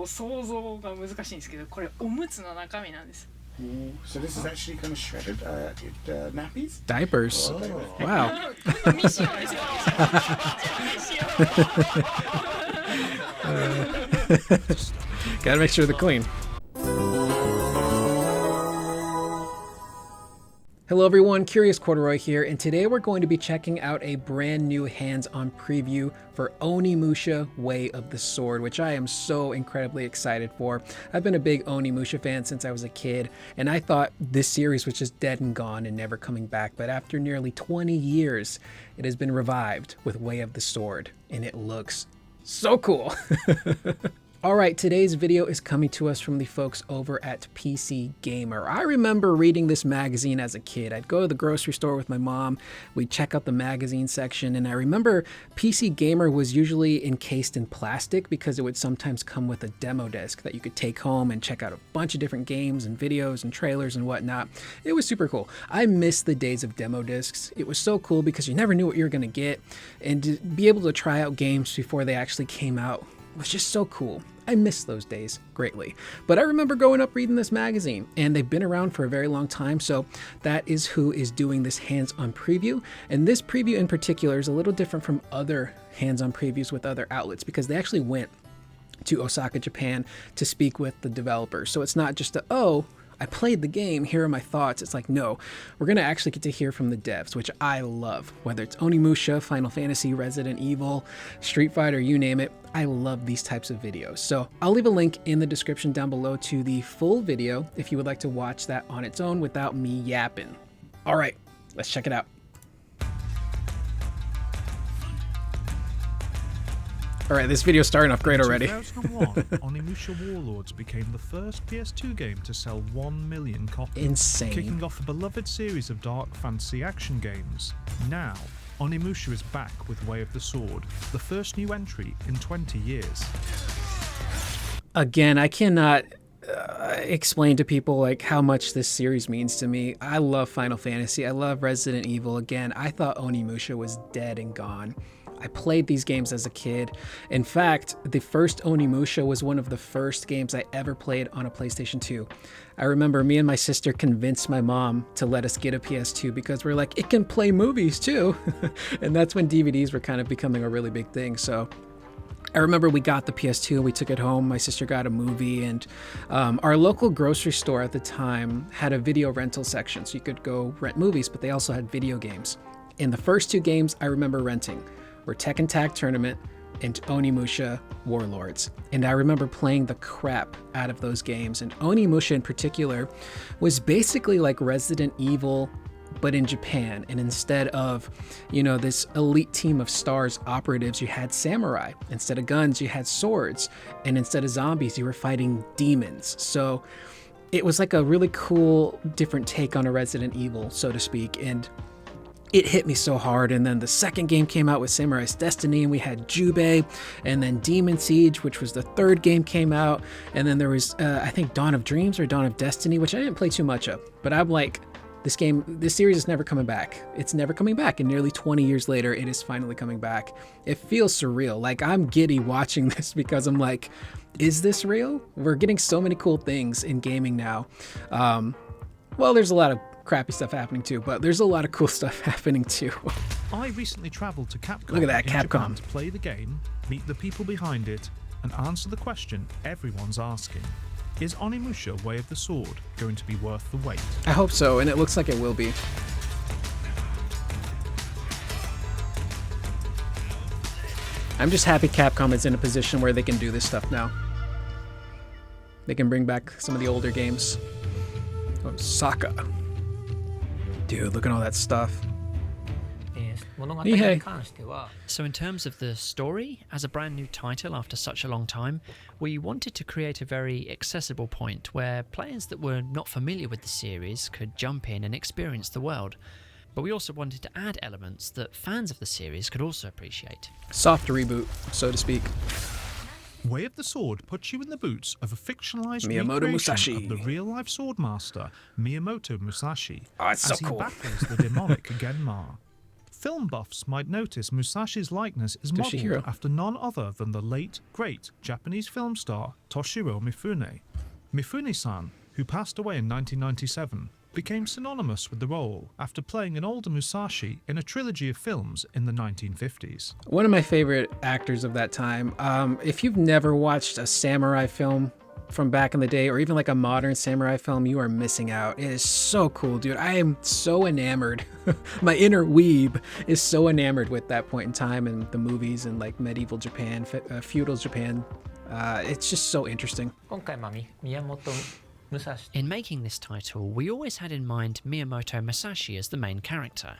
う想像が難しいんですけど、これおむつの中身なんです。So this is actually kind of shredded nappies? Diapers. Oh. Wow. 未使用ですよ。Gotta make sure they're clean. Hello everyone, Curious Corduroy here, and today we're going to be checking out a brand new hands-on preview for Onimusha Way of the Sword, which I am so incredibly excited for. I've been a big Onimusha fan since I was a kid, and I thought this series was just dead and gone and never coming back, but after nearly 20 years, it has been revived with Way of the Sword, and it looks so cool. Alright, today's video is coming to us from the folks over at PC Gamer. I remember reading this magazine as a kid. I'd go to the grocery store with my mom, we'd check out the magazine section, and I remember PC Gamer was usually encased in plastic because it would sometimes come with a demo disc that you could take home and check out a bunch of different games and videos and trailers and whatnot. It was super cool. I miss the days of demo discs. It was so cool because you never knew what you were going to get, and to be able to try out games before they actually came out was just so cool. I miss those days greatly. But I remember growing up reading this magazine, and they've been around for a very long time, so that is who is doing this hands-on preview. And this preview in particular is a little different from other hands-on previews with other outlets because they actually went to Osaka, Japan to speak with the developers. So it's not just I played the game, here are my thoughts. It's like, no, we're going to actually get to hear from the devs, which I love. Whether it's Onimusha, Final Fantasy, Resident Evil, Street Fighter, you name it, I love these types of videos. So I'll leave a link in the description down below to the full video if you would like to watch that on its own without me yapping. All right, let's check it out. All right, this video's starting off great already. In 2001, Onimusha Warlords became the first PS2 game to sell 1 million copies. Insane. Kicking off a beloved series of dark fantasy action games. Now, Onimusha is back with Way of the Sword, the first new entry in 20 years. Again, I cannot explain to people like how much this series means to me. I love Final Fantasy. I love Resident Evil. Again, I thought Onimusha was dead and gone. I played these games as a kid. In fact, the first Onimusha was one of the first games I ever played on a PlayStation 2. I remember me and my sister convinced my mom to let us get a PS2 because we're like, it can play movies too. And that's when DVDs were kind of becoming a really big thing. So I remember we got the PS2, we took it home, my sister got a movie, and our local grocery store at the time had a video rental section, so you could go rent movies, but they also had video games. And the first two games I remember renting were Tekken Tag Tournament and Onimusha Warlords. And I remember playing the crap out of those games. And Onimusha in particular was basically like Resident Evil, but in Japan. And instead of, this elite team of stars operatives, you had samurai. Instead of guns, you had swords. And instead of zombies, you were fighting demons. So it was like a really cool, different take on a Resident Evil, so to speak. And it hit me so hard. And then the second game came out with Samurai's Destiny, and we had Jubei, and then Demon Siege, which was the third game, came out. And then there was, I think, Dawn of Dreams or Dawn of Destiny, which I didn't play too much of. But I'm like, this series is never coming back. It's never coming back. And nearly 20 years later, it is finally coming back. It feels surreal. Like, I'm giddy watching this because I'm like, is this real? We're getting so many cool things in gaming now. Well, there's a lot of crappy stuff happening too, but there's a lot of cool stuff happening too. I recently travelled to Capcom. Look at that, in Capcom. Japan to play the game, meet the people behind it, and answer the question everyone's asking. Is Onimusha Way of the Sword going to be worth the wait? I hope so, and it looks like it will be. I'm just happy Capcom is in a position where they can do this stuff now. They can bring back some of the older games. Osaka. Dude, look at all that stuff. So in terms of the story, as a brand new title after such a long time, we wanted to create a very accessible point where players that were not familiar with the series could jump in and experience the world. But we also wanted to add elements that fans of the series could also appreciate. Soft reboot, so to speak. Way of the Sword puts you in the boots of a fictionalized Miyamoto recreation Musashi. of the real-life swordmaster Miyamoto Musashi Oh, it's so as he cool. battles the demonic Genma. Film buffs might notice Musashi's likeness is modelled Toshihiro. after none other than the late, great Japanese film star Toshiro Mifune. Mifune-san, who passed away in 1997, became synonymous with the role after playing an older Musashi in a trilogy of films in the 1950s. One of my favorite actors of that time. If you've never watched a samurai film from back in the day, or even like a modern samurai film, you are missing out. It is so cool, dude. I am so enamored. My inner weeb is so enamored with that point in time and the movies and like medieval Japan, feudal Japan. It's just so interesting. In making this title, we always had in mind Miyamoto Musashi as the main character.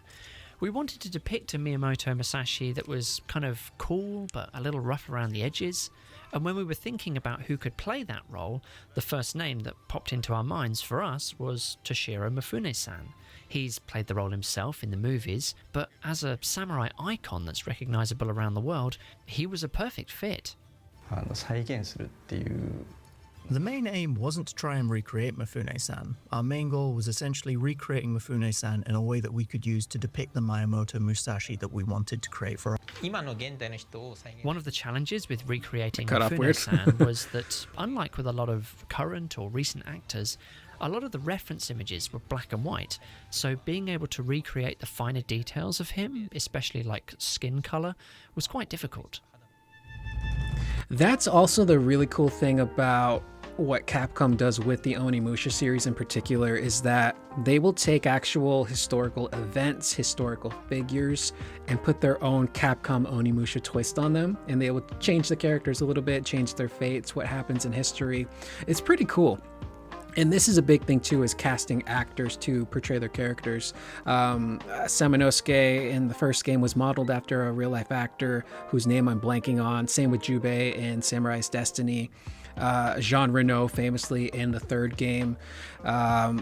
We wanted to depict a Miyamoto Musashi that was kind of cool but a little rough around the edges. And when we were thinking about who could play that role, the first name that popped into our minds for us was Toshiro Mifune-san. He's played the role himself in the movies, but as a samurai icon that's recognizable around the world, he was a perfect fit. The main aim wasn't to try and recreate Mifune-san. Our main goal was essentially recreating Mifune-san in a way that we could use to depict the Miyamoto Musashi that we wanted to create for. One of the challenges with recreating Cut off weird. Mifune-san was that, unlike with a lot of current or recent actors, a lot of the reference images were black and white, so being able to recreate the finer details of him, especially like skin color, was quite difficult. That's also the really cool thing about what Capcom does with the Onimusha series in particular, is that they will take actual historical events, historical figures, and put their own Capcom Onimusha twist on them, and they will change the characters a little bit, change their fates, what happens in history. It's pretty cool. And this is a big thing too, is casting actors to portray their characters. Samanosuke in the first game was modeled after a real life actor whose name I'm blanking on. Same with Jubei in Samurai's Destiny. Jean Reno famously in the third game.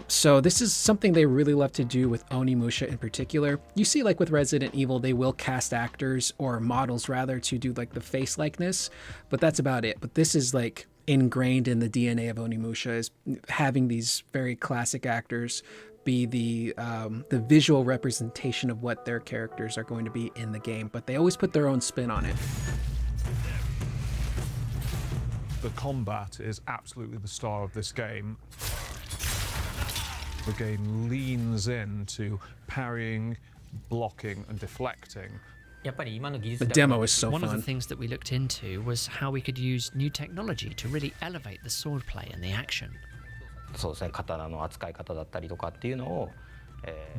So this is something they really love to do with Onimusha in particular. You see, like with Resident Evil, they will cast actors, or models rather, to do like the face likeness, but that's about it. But this is like ingrained in the DNA of Onimusha, is having these very classic actors be the visual representation of what their characters are going to be in the game, but they always put their own spin on it. The combat is absolutely the star of this game. The game leans into parrying, blocking, and deflecting. The demo is so One fun. of the things that we looked into was how we could use new technology to really elevate the swordplay and the action.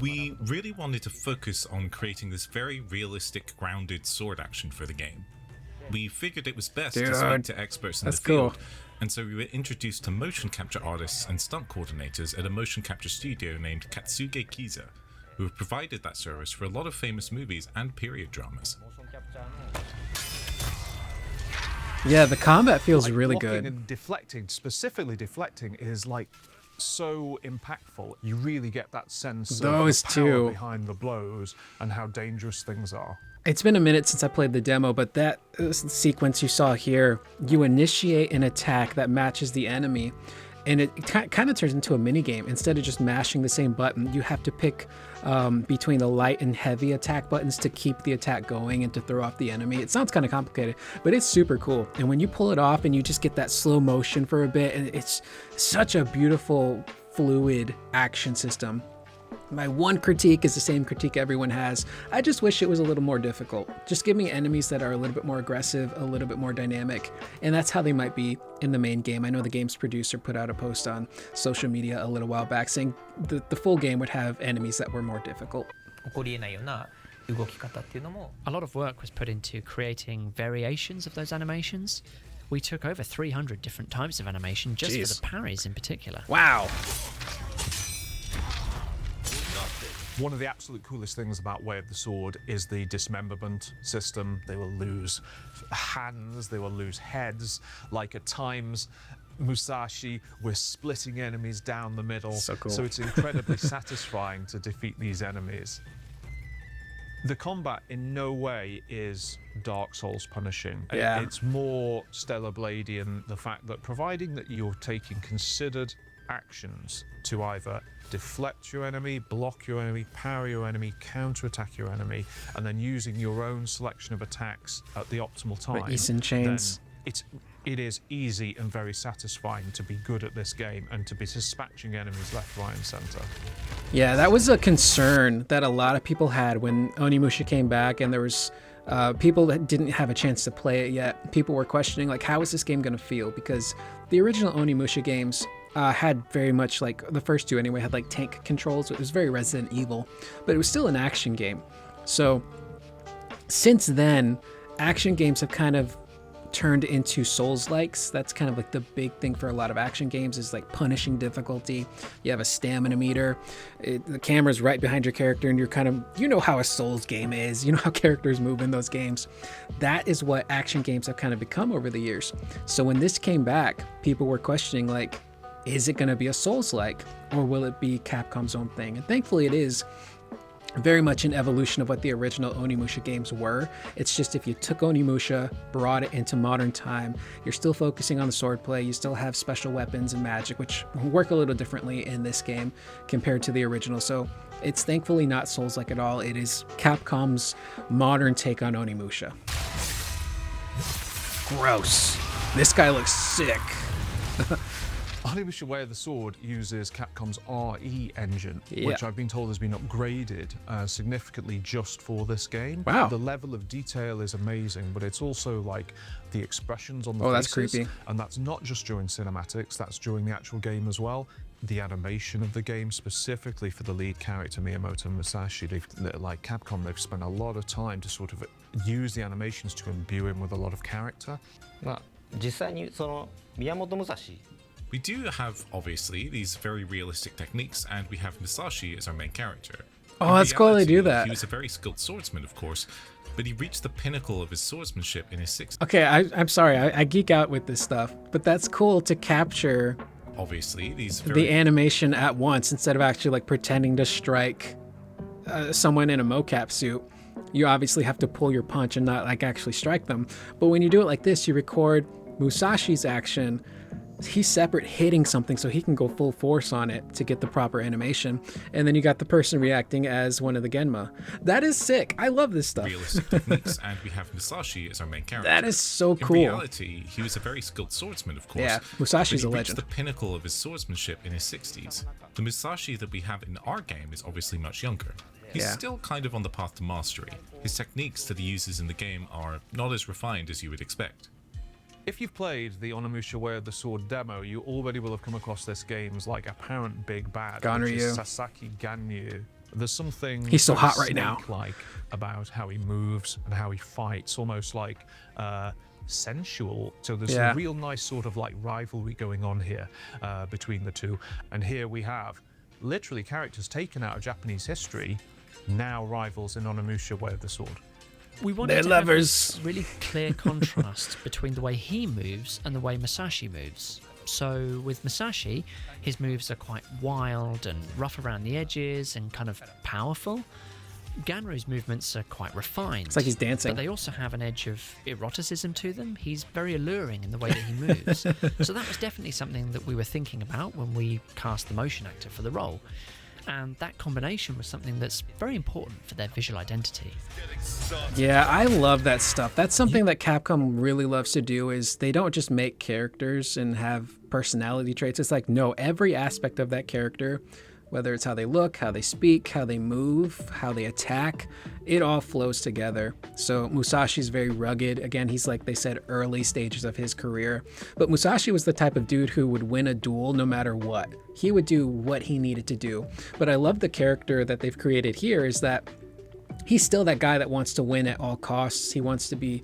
We really wanted to focus on creating this very realistic, grounded sword action for the game. We figured it was best to speak to experts in the field, and so we were introduced to motion capture artists and stunt coordinators at a motion capture studio named Katsuge Kiza, who have provided that service for a lot of famous movies and period dramas. Yeah, the combat feels Like, really blocking good. and deflecting, specifically deflecting, is like so impactful. You really get that sense of Those the power two. behind the blows and how dangerous things are. It's been a minute since I played the demo, but that sequence you saw here, you initiate an attack that matches the enemy, and it kind of turns into a mini game. Instead of just mashing the same button, you have to pick between the light and heavy attack buttons to keep the attack going and to throw off the enemy. It sounds kind of complicated, but it's super cool. And when you pull it off and you just get that slow motion for a bit, and it's such a beautiful, fluid action system. My one critique is the same critique everyone has. I just wish it was a little more difficult. Just give me enemies that are a little bit more aggressive, a little bit more dynamic, and that's how they might be in the main game. I know the game's producer put out a post on social media a little while back saying the full game would have enemies that were more difficult. A lot of work was put into creating variations of those animations. We took over 300 different types of animation just for the parries in particular. Wow. One of the absolute coolest things about Way of the Sword is the dismemberment system. They will lose hands, they will lose heads. Like at times, Musashi, we're splitting enemies down the middle. So cool. So it's incredibly satisfying to defeat these enemies. The combat in no way is Dark Souls punishing. Yeah. It's more Stellar Bladian, the fact that providing that you're taking considered actions to either deflect your enemy, block your enemy, power your enemy, counterattack your enemy, and then using your own selection of attacks at the optimal time, Eason chains. then it is easy and very satisfying to be good at this game and to be dispatching enemies left, right, and center. Yeah, that was a concern that a lot of people had when Onimusha came back, and there was people that didn't have a chance to play it yet. People were questioning, like, how is this game going to feel? Because the original Onimusha games had very much, like, the first two anyway, had like tank controls. It was very Resident Evil, but it was still an action game. So since then, action games have kind of turned into Souls-likes. That's kind of like the big thing for a lot of action games, is like punishing difficulty. You have a stamina meter. The camera's right behind your character, and you're kind of, you know how a Souls game is. You know how characters move in those games. That is what action games have kind of become over the years. So when this came back, people were questioning, like, is it going to be a Souls-like, or will it be Capcom's own thing? And thankfully it is very much an evolution of what the original Onimusha games were. It's just, if you took Onimusha, brought it into modern time, you're still focusing on the swordplay, you still have special weapons and magic, which work a little differently in this game compared to the original. So it's thankfully not Souls-like at all. It is Capcom's modern take on Onimusha. Gross. This guy looks sick. Onimusha Way of the Sword uses Capcom's RE engine, Yeah. which I've been told has been upgraded significantly just for this game. Wow. The level of detail is amazing, but it's also like the expressions on the Oh, faces. that's creepy. And that's not just during cinematics, that's during the actual game as well. The animation of the game, specifically for the lead character, Miyamoto Musashi, like Capcom, they've spent a lot of time to sort of use the animations to imbue him with a lot of character. まあ実際にその宮本武蔵 We do have, obviously, these very realistic techniques, and we have Musashi as our main character. Oh, In that's cool they do reality, that. He was a very skilled swordsman, of course, but he reached the pinnacle of his swordsmanship in his 60s. Okay, I'm sorry, I geek out with this stuff, but that's cool to capture Obviously, these the very animation at once instead of actually like pretending to strike someone in a mocap suit. You obviously have to pull your punch and not like actually strike them. But when you do it like this, you record Musashi's action. He's separate hitting something so he can go full force on it to get the proper animation. And then you got the person reacting as one of the Genma. That is sick. I love this stuff. realistic techniques, and we have Musashi as our main character. That is so In cool. reality, he was a very skilled swordsman, of course. Yeah, Musashi's but a he reached legend. the pinnacle of his swordsmanship in his 60s. The Musashi that we have in our game is obviously much younger. He's Yeah. still kind of on the path to mastery. His techniques that he uses in the game are not as refined as you would expect. If you've played the Onimusha Way of the Sword demo, you already will have come across this game's like apparent big bad, which Ganryu. is Sasaki Ganryu. There's something He's so very hot right now. snake-like about how he moves and how he fights, almost like sensual. So there's Yeah. a real nice sort of like rivalry going on here between the two. And here we have literally characters taken out of Japanese history, now rivals in Onimusha Way of the Sword. We wanted They're to lovers. have this really clear contrast between the way he moves and the way Musashi moves. So with Musashi, his moves are quite wild and rough around the edges and kind of powerful. Ganryu's movements are quite refined. It's like he's dancing. But they also have an edge of eroticism to them. He's very alluring in the way that he moves. So that was definitely something that we were thinking about when we cast the motion actor for the role. And that combination was something that's very important for their visual identity. Yeah, I love that stuff. That's something that Capcom really loves to do, is they don't just make characters and have personality traits. It's like, no, every aspect of that character, whether it's how they look, how they speak, how they move, how they attack, it all flows together. So Musashi's very rugged. Again, he's like they said, early stages of his career. But Musashi was the type of dude who would win a duel no matter what. He would do what he needed to do. But I love the character that they've created here, is that he's still that guy that wants to win at all costs. He wants to be,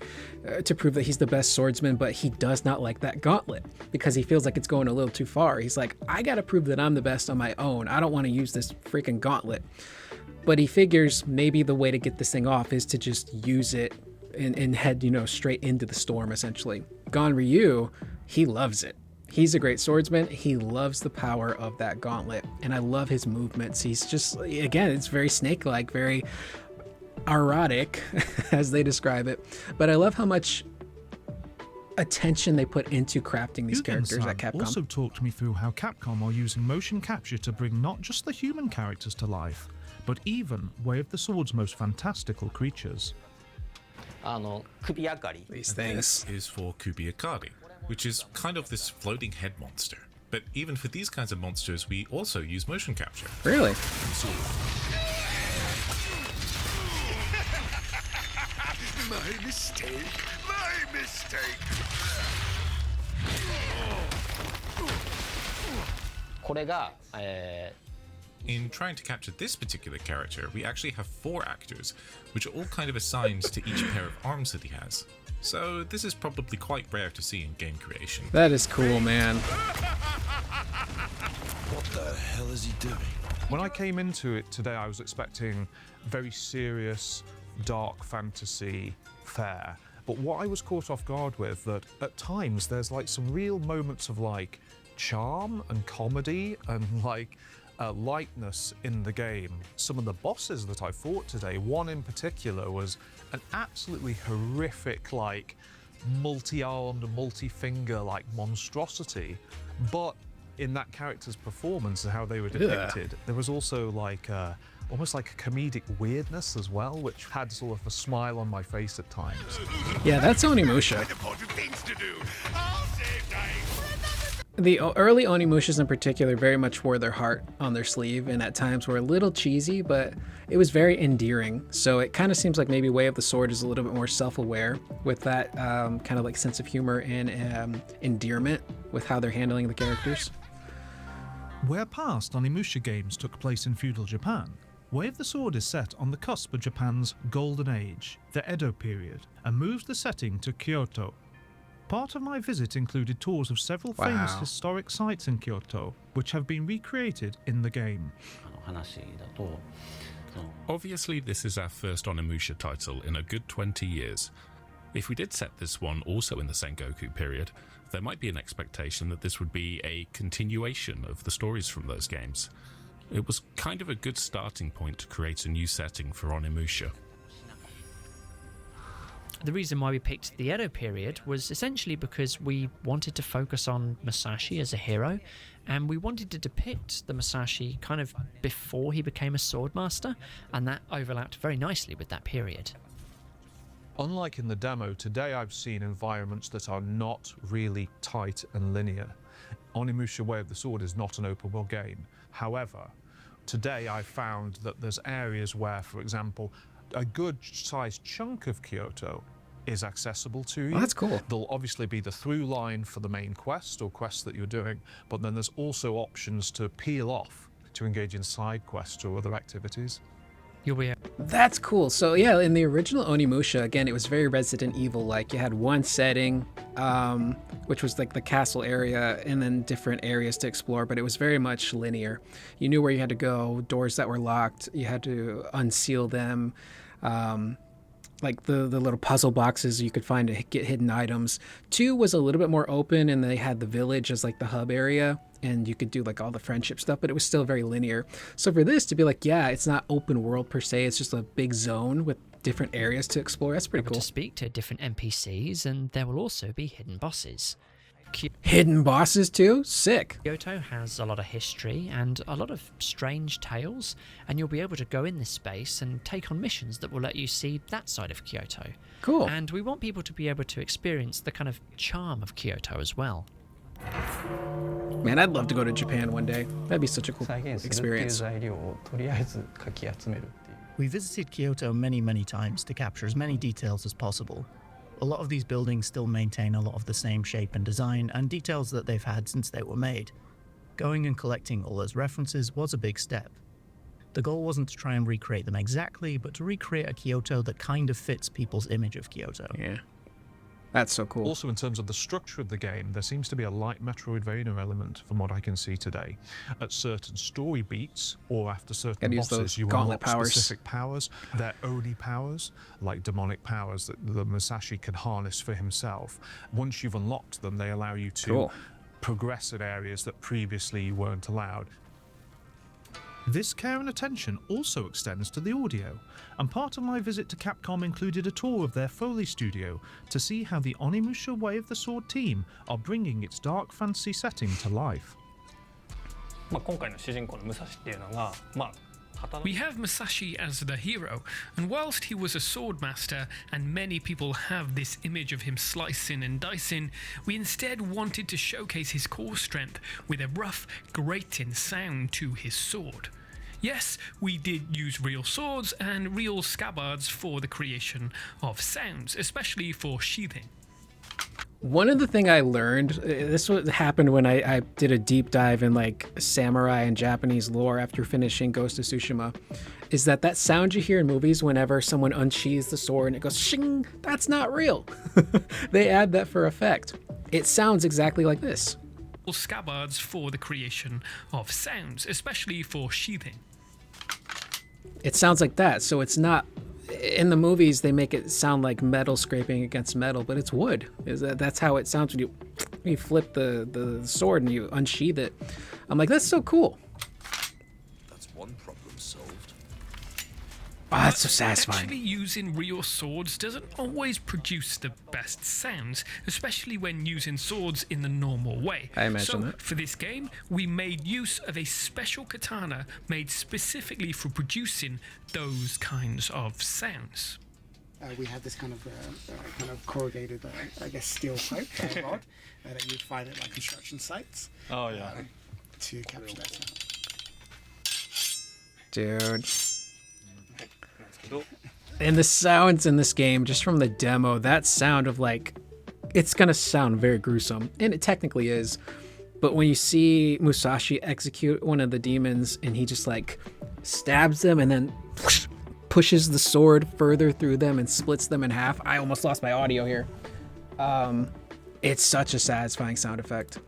to prove that he's the best swordsman, but he does not like that gauntlet because he feels like it's going a little too far. He's like, I gotta prove that I'm the best on my own. I don't want to use this freaking gauntlet. But he figures maybe the way to get this thing off is to just use it and head, straight into the storm, essentially. Ganryu, he loves it. He's a great swordsman. He loves the power of that gauntlet. And I love his movements. He's just, again, it's very snake-like, very erotic, as they describe it, but I love how much attention they put into crafting these characters at Capcom. Also talked me through how Capcom are using motion capture to bring not just the human characters to life, but even Way of the Sword's most fantastical creatures. These things. This is for Kubiakari, which is kind of this floating head monster. But even for these kinds of monsters, we also use motion capture. Really? My mistake. My mistake. In trying to capture this particular character, we actually have 4 actors, which are all kind of assigned to each pair of arms that he has. So this is probably quite rare to see in game creation. That is cool, man. What the hell is he doing? When I came into it today, I was expecting very serious, dark fantasy fare. But what I was caught off guard with, that at times there's like some real moments of like charm and comedy and like lightness in the game. Some of the bosses that I fought today, one in particular was an absolutely horrific, like multi-armed, multi-finger like monstrosity. But in that character's performance and how they were depicted, there was also like almost like a comedic weirdness as well, which had sort of a smile on my face at times. Yeah, that's Onimusha. The early Onimushas in particular very much wore their heart on their sleeve, and at times were a little cheesy, but it was very endearing. So it kind of seems like maybe Way of the Sword is a little bit more self-aware with that kind of like sense of humor and endearment with how they're handling the characters. Where past Onimusha games took place in feudal Japan, Way of the Sword is set on the cusp of Japan's Golden Age, the Edo period, and moves the setting to Kyoto. Part of my visit included tours of several famous historic sites in Kyoto, which have been recreated in the game. Obviously, this is our first Onimusha title in a good 20 years. If we did set this one also in the Sengoku period, there might be an expectation that this would be a continuation of the stories from those games. It was kind of a good starting point to create a new setting for Onimusha. The reason why we picked the Edo period was essentially because we wanted to focus on Musashi as a hero, and we wanted to depict the Musashi kind of before he became a swordmaster, and that overlapped very nicely with that period. Unlike in the demo, today I've seen environments that are not really tight and linear. Onimusha Way of the Sword is not an open world game. However, today I found that there's areas where, for example, a good sized chunk of Kyoto is accessible to you. Oh, that's cool. There'll obviously be the through line for the main quest or quests that you're doing, but then there's also options to peel off to engage in side quests or other activities. You'll be That's cool. So yeah, in the original Onimusha, again, it was very Resident Evil. Like you had one setting, which was like the castle area, and then different areas to explore, but it was very much linear. You knew where you had to go, doors that were locked, you had to unseal them. Like the little puzzle boxes you could find to get hidden items. 2 was a little bit more open, and they had the village as like the hub area, and you could do like all the friendship stuff, but it was still very linear. So for this to be like, yeah, it's not open world per se, it's just a big zone with different areas to explore. That's pretty cool. to speak to different NPCs, and there will also be hidden bosses. Hidden bosses too? Sick. Kyoto has a lot of history and a lot of strange tales, and you'll be able to go in this space and take on missions that will let you see that side of Kyoto. Cool. And we want people to be able to experience the kind of charm of Kyoto as well. Man, I'd love to go to Japan one day. That'd be such a cool experience. We visited Kyoto many times to capture as many details as possible. A lot of these buildings still maintain a lot of the same shape and design and details that they've had since they were made. Going and collecting all those references was a big step. The goal wasn't to try and recreate them exactly, but to recreate a Kyoto that kind of fits people's image of Kyoto. Yeah. That's so cool. Also, in terms of the structure of the game, there seems to be a light Metroidvania element from what I can see today. At certain story beats, or after certain bosses, you unlock specific powers. They're Oni powers, like demonic powers that the Musashi can harness for himself. Once you've unlocked them, they allow you to progress in areas that previously you weren't allowed. This care and attention also extends to the audio, and part of my visit to Capcom included a tour of their Foley studio to see how the Onimusha Way of the Sword team are bringing its dark fantasy setting to life. 今回の主人公の武蔵っていうのが、We have Musashi as the hero, and whilst he was a sword master, and many people have this image of him slicing and dicing, we instead wanted to showcase his core strength with a rough, grating sound to his sword. Yes, we did use real swords and real scabbards for the creation of sounds, especially for sheathing. One of the things I learned, this happened when I did a deep dive in like samurai and Japanese lore after finishing Ghost of Tsushima, is that sound you hear in movies whenever someone unsheathes the sword and it goes shing, that's not real. They add that for effect. It sounds exactly like this. Scabbards for the creation of sounds, especially for sheathing. It sounds like that, so it's not. In the movies, they make it sound like metal scraping against metal, but it's wood. That's how it sounds when you flip the sword and you unsheath it. I'm like, that's so cool. That's one problem solved. Oh, that's so satisfying. Actually using real swords doesn't always produce the best sounds, especially when using swords in the normal way. I imagine so, that. For this game, we made use of a special katana made specifically for producing those kinds of sounds. We have this kind of corrugated, I guess, steel pipe rod that you'd find at like construction sites. Oh yeah. To capture that sound. Dude. And the sounds in this game, just from the demo, that sound of like, it's gonna sound very gruesome, and it technically is. But when you see Musashi execute one of the demons and he just like stabs them and then pushes the sword further through them and splits them in half, I almost lost my audio here. It's such a satisfying sound effect.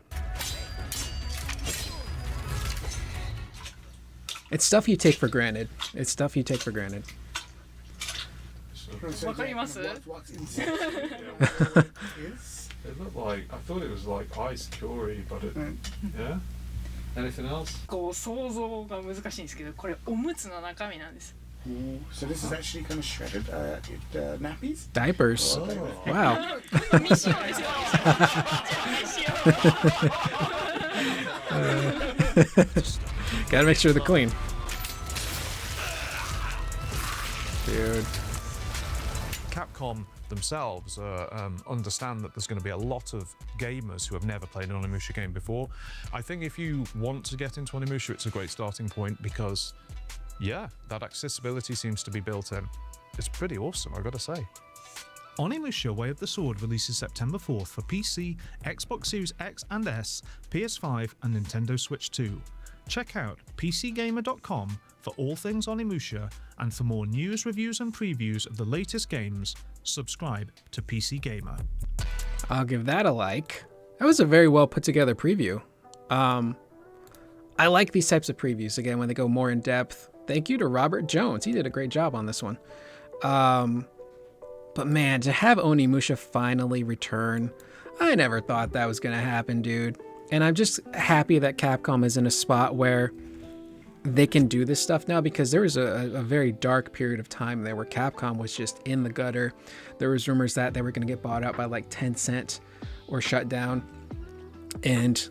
It's stuff you take for granted. It's stuff you take for granted. わかります? It looked like, I thought it was like ice curry, but it, yeah? Anything else? こう想像が難しいんですけど、これおむつの中身なんです。 So this is actually kind of shredded nappies? Diapers. Wow. Gotta make sure they're clean. Dude. Capcom themselves understand that there's going to be a lot of gamers who have never played an Onimusha game before. I think if you want to get into Onimusha, it's a great starting point because, yeah, that accessibility seems to be built in. It's pretty awesome, I've got to say. Onimusha Way of the Sword releases September 4th for PC, Xbox Series X and S, PS5 and Nintendo Switch 2. Check out pcgamer.com for all things Onimusha, and for more news, reviews and previews of the latest games, subscribe to PC Gamer. I'll give that a like. That was a very well put together preview. I like these types of previews, again, when they go more in depth. Thank you to Robert Jones. He did a great job on this one. But man, to have Onimusha finally return, I never thought that was going to happen, dude. And I'm just happy that Capcom is in a spot where they can do this stuff now, because there was a very dark period of time there where Capcom was just in the gutter. There was rumors that they were going to get bought out by like Tencent or shut down. And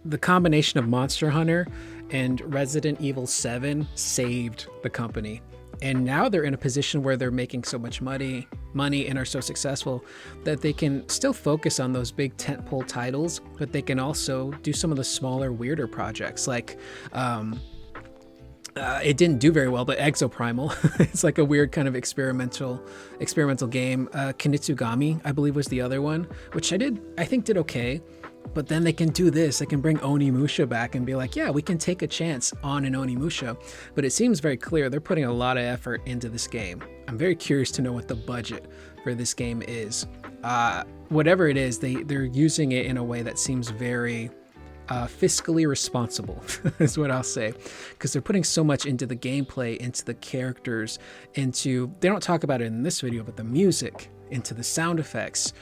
the combination of Monster Hunter and Resident Evil 7 saved the company. And now they're in a position where they're making so much money and are so successful that they can still focus on those big tentpole titles, but they can also do some of the smaller, weirder projects. Like, it didn't do very well, but Exoprimal, it's like a weird kind of experimental game. Kinitsugami, I believe, was the other one, which I think did okay. But then they can do this. They can bring Onimusha back and be like, yeah, we can take a chance on an Onimusha. But it seems very clear they're putting a lot of effort into this game. I'm very curious to know what the budget for this game is. Whatever it is, they're using it in a way that seems very fiscally responsible, is what I'll say. Because they're putting so much into the gameplay, into the characters, they don't talk about it in this video, but the music, into the sound effects.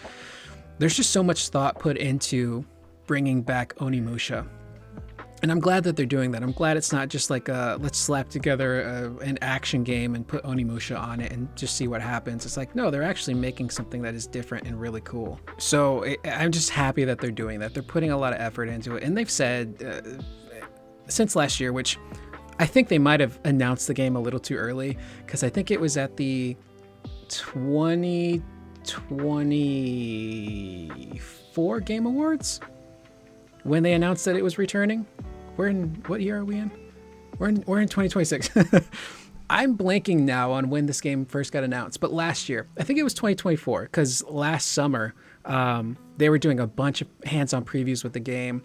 There's just so much thought put into bringing back Onimusha. And I'm glad that they're doing that. I'm glad it's not just like let's slap together an action game and put Onimusha on it and just see what happens. It's like, no, they're actually making something that is different and really cool. So I'm just happy that they're doing that. They're putting a lot of effort into it. And they've said since last year, which I think they might have announced the game a little too early, because I think it was at the 2024 Game Awards when they announced that it was returning. What year are we in? We're in 2026. I'm blanking now on when this game first got announced, but last year, I think it was 2024, because last summer they were doing a bunch of hands-on previews with the game,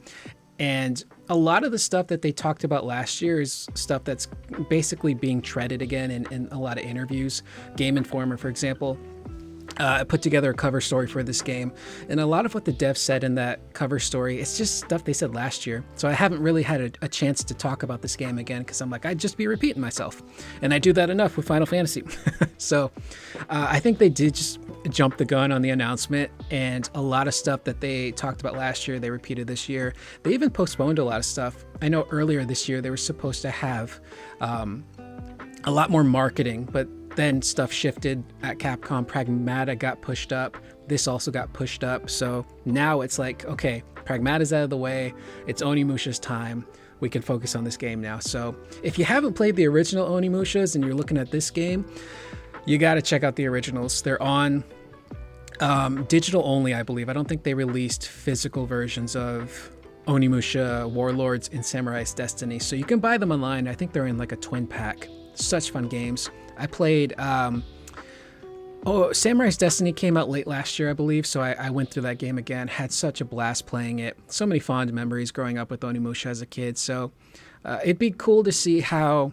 and a lot of the stuff that they talked about last year is stuff that's basically being treaded again in a lot of interviews. Game Informer, for example, put together a cover story for this game, and a lot of what the devs said in that cover story, it's just stuff they said last year. So I haven't really had a chance to talk about this game again, because I'm like, I'd just be repeating myself, and I do that enough with Final Fantasy. So I think they did just jump the gun on the announcement, and a lot of stuff that they talked about last year they repeated this year. They even postponed a lot of stuff. I know earlier this year they were supposed to have a lot more marketing, but then stuff shifted at Capcom. Pragmata got pushed up. This also got pushed up. So now it's like, okay, Pragmata's out of the way. It's Onimusha's time. We can focus on this game now. So if you haven't played the original Onimushas and you're looking at this game, you got to check out the originals. They're on digital only, I believe. I don't think they released physical versions of Onimusha, Warlords, and Samurai's Destiny. So you can buy them online. I think they're in like a twin pack. Such fun games. I played Samurai's Destiny came out late last year, I believe, so I went through that game again. Had such a blast playing it. So many fond memories growing up with Onimusha as a kid. So it'd be cool to see how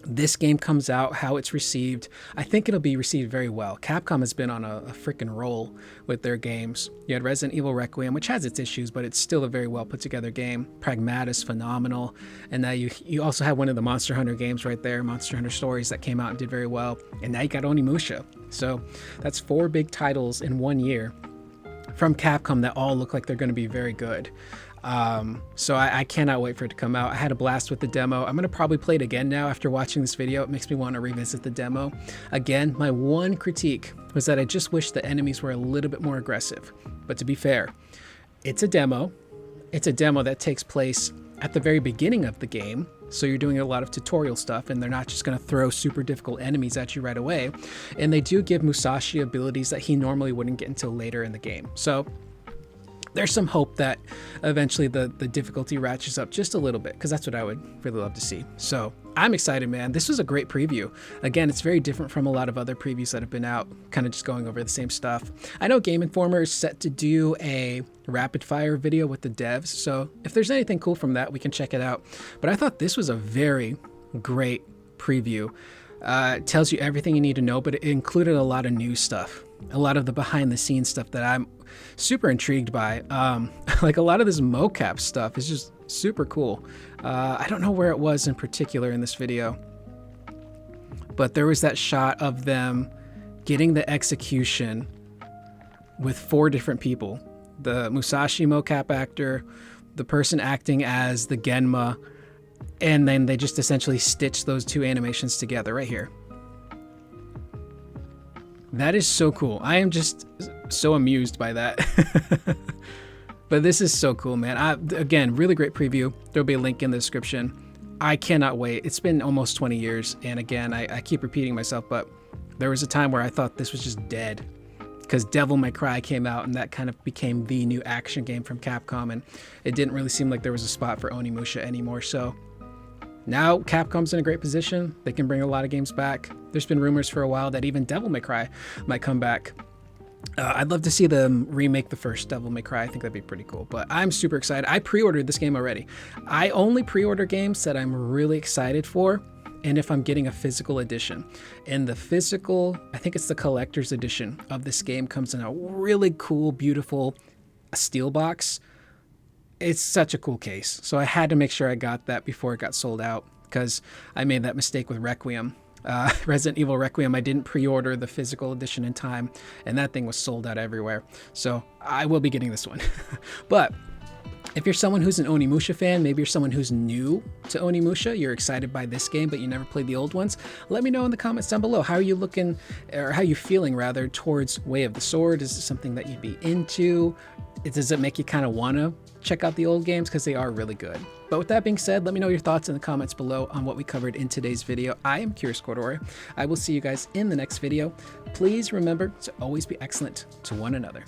this game comes out, how it's received. I think it'll be received very well. Capcom has been on a freaking roll with their games. You had Resident Evil Requiem, which has its issues, but it's still a very well put together game. Pragmata is phenomenal. And now you also have one of the Monster Hunter games right there, Monster Hunter Stories, that came out and did very well. And now you got Onimusha. So that's 4 big titles in 1 year from Capcom that all look like they're going to be very good. So I cannot wait for it to come out. I had a blast with the demo. I'm going to probably play it again now after watching this video. It makes me want to revisit the demo. Again, my one critique was that I just wish the enemies were a little bit more aggressive. But to be fair, it's a demo. It's a demo that takes place at the very beginning of the game. So you're doing a lot of tutorial stuff, and they're not just going to throw super difficult enemies at you right away. And they do give Musashi abilities that he normally wouldn't get until later in the game. So there's some hope that eventually the difficulty ratchets up just a little bit, because that's what I would really love to see. So I'm excited, man. This was a great preview. Again, it's very different from a lot of other previews that have been out, kind of just going over the same stuff. I know Game Informer is set to do a rapid fire video with the devs, so if there's anything cool from that, we can check it out. But I thought this was a very great preview. It tells you everything you need to know, but it included a lot of new stuff, a lot of the behind the scenes stuff that I'm super intrigued by. Like a lot of this mocap stuff is just super cool. I don't know where it was in particular in this video, but there was that shot of them getting the execution with 4 different people. The Musashi mocap actor, the person acting as the Genma, and then they just essentially stitch those 2 animations together right here. That is so cool. I am just so amused by that. But this is so cool, man. Again, really great preview. There'll be a link in the description. I cannot wait. It's been almost 20 years. And again, I keep repeating myself, but there was a time where I thought this was just dead, because Devil May Cry came out and that kind of became the new action game from Capcom. And it didn't really seem like there was a spot for Onimusha anymore. So now Capcom's in a great position. They can bring a lot of games back. There's been rumors for a while that even Devil May Cry might come back. I'd love to see them remake the first Devil May Cry. I think that'd be pretty cool. But I'm super excited. I pre-ordered this game already. I only pre-order games that I'm really excited for, and if I'm getting a physical edition. And the physical, I think it's the collector's edition of this game, comes in a really cool, beautiful steel box. It's such a cool case. So I had to make sure I got that before it got sold out, because I made that mistake with Requiem. Resident Evil Requiem, I didn't pre-order the physical edition in time, and that thing was sold out everywhere. So I will be getting this one. But If you're someone who's an Onimusha fan, maybe you're someone who's new to Onimusha, you're excited by this game, but you never played the old ones, let me know in the comments down below. How are you looking, or how are you feeling rather, towards Way of the Sword? Is it something that you'd be into? Does it make you kind of want to check out the old games? Because they are really good. But with that being said, let me know your thoughts in the comments below on what we covered in today's video. I am Curious Corduroy. I will see you guys in the next video. Please remember to always be excellent to one another.